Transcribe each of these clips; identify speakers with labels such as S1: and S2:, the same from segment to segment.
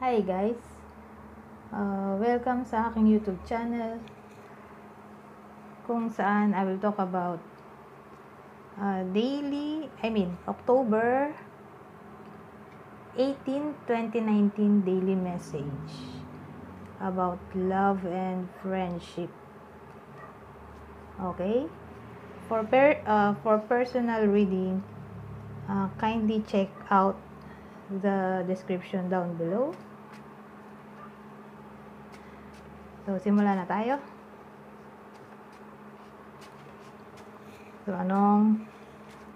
S1: Hi guys, welcome sa aking YouTube channel kung saan I will talk about October 18, 2019 daily message about love and friendship. Okay? For personal reading, kindly check out the description down below. So, simula na tayo. So, anong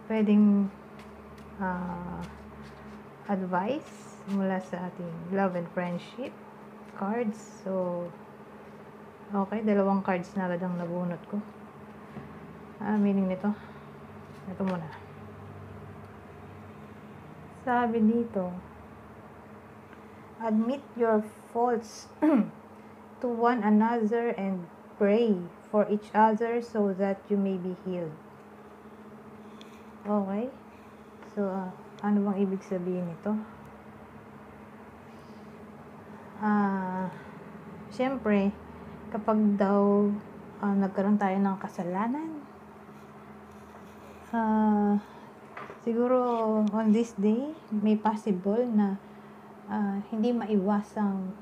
S1: pwedeng advice mula sa ating love and friendship cards? So, okay, 2 cards na agad ang nabunot ko. Meaning nito, ito muna. Sabi dito, admit your faults to one another and pray for each other so that you may be healed. Okay? So, ano bang ibig sabihin nito? Siyempre, kapag daw nagkaroon tayo ng kasalanan, siguro on this day, may possible na hindi maiwasang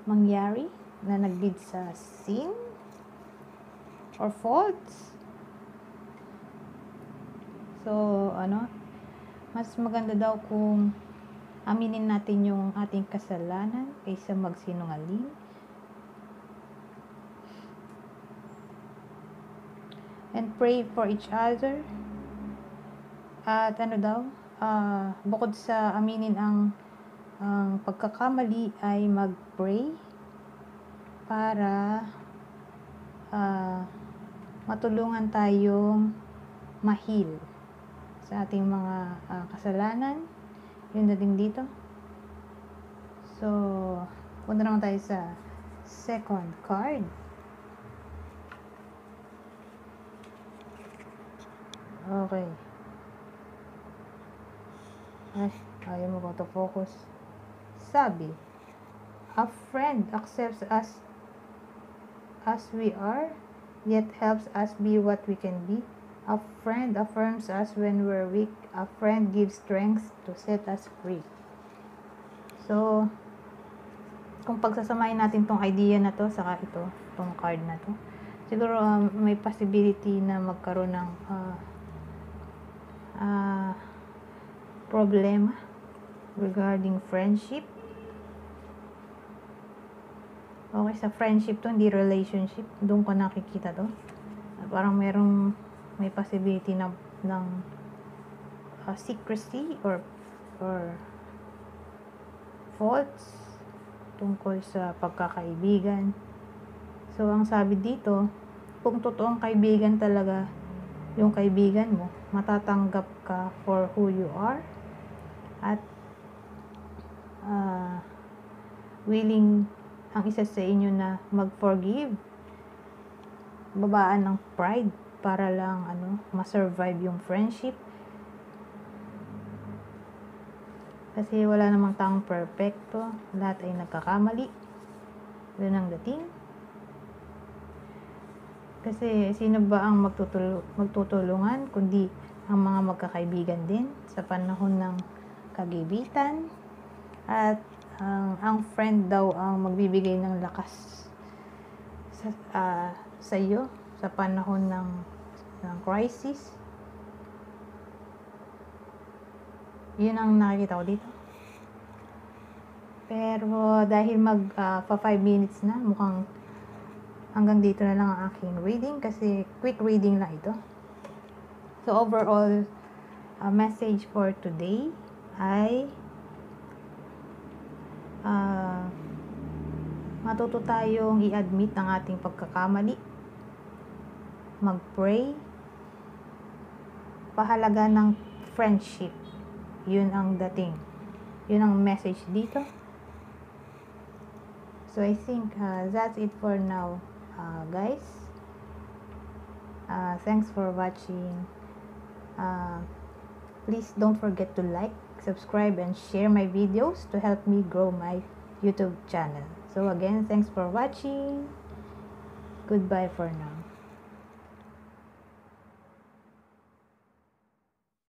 S1: mangyari na nag-lead sa sin or faults. So, mas maganda daw kung aminin natin yung ating kasalanan kaysa magsinungaling. And pray for each other. At bukod sa aminin ang pagkakamali ay mag-pray para matulungan tayong ma-heal sa ating mga kasalanan. Yun na din dito. So, punta naman tayo sa second card. Okay. Ayaw mo ba ito focus? Sabi, a friend accepts us as we are, yet helps us be what we can be. A friend affirms us when we're weak. A friend gives strength to set us free. So, kung pagsasamahin natin tong idea na to, saka tong card na to, siguro may possibility na magkaroon ng problema regarding friendship. Okay, sa friendship to, hindi relationship. Doon ko nakikita to. Parang may possibility ng secrecy or faults tungkol sa pagkakaibigan. So, ang sabi dito, kung totoong kaibigan talaga yung kaibigan mo, matatanggap ka for who you are at willing ang isa sa inyo na mag-forgive, babaan ng pride para lang ma-survive yung friendship. Kasi wala namang taong perfecto, lahat ay nagkakamali. Yun ang dating. Kasi sino ba ang magtutulungan kundi ang mga magkakaibigan din sa panahon ng kagibitan. At ang friend daw ang magbibigay ng lakas sa iyo sa panahon ng crisis. Yun ang nakikita ko dito. Pero dahil 5 minutes na, mukhang hanggang dito na lang ang aking reading kasi quick reading lang ito. So overall, message for today ay matuto tayong i-admit ang ating pagkakamali, mag-pray, pahalaga ng friendship. Yun ang dating. Yun ang message dito. So I think that's it for now, guys. Thanks for watching. Please don't forget to like, subscribe, and share my videos to help me grow my YouTube channel. So again, thanks for watching. Goodbye for now.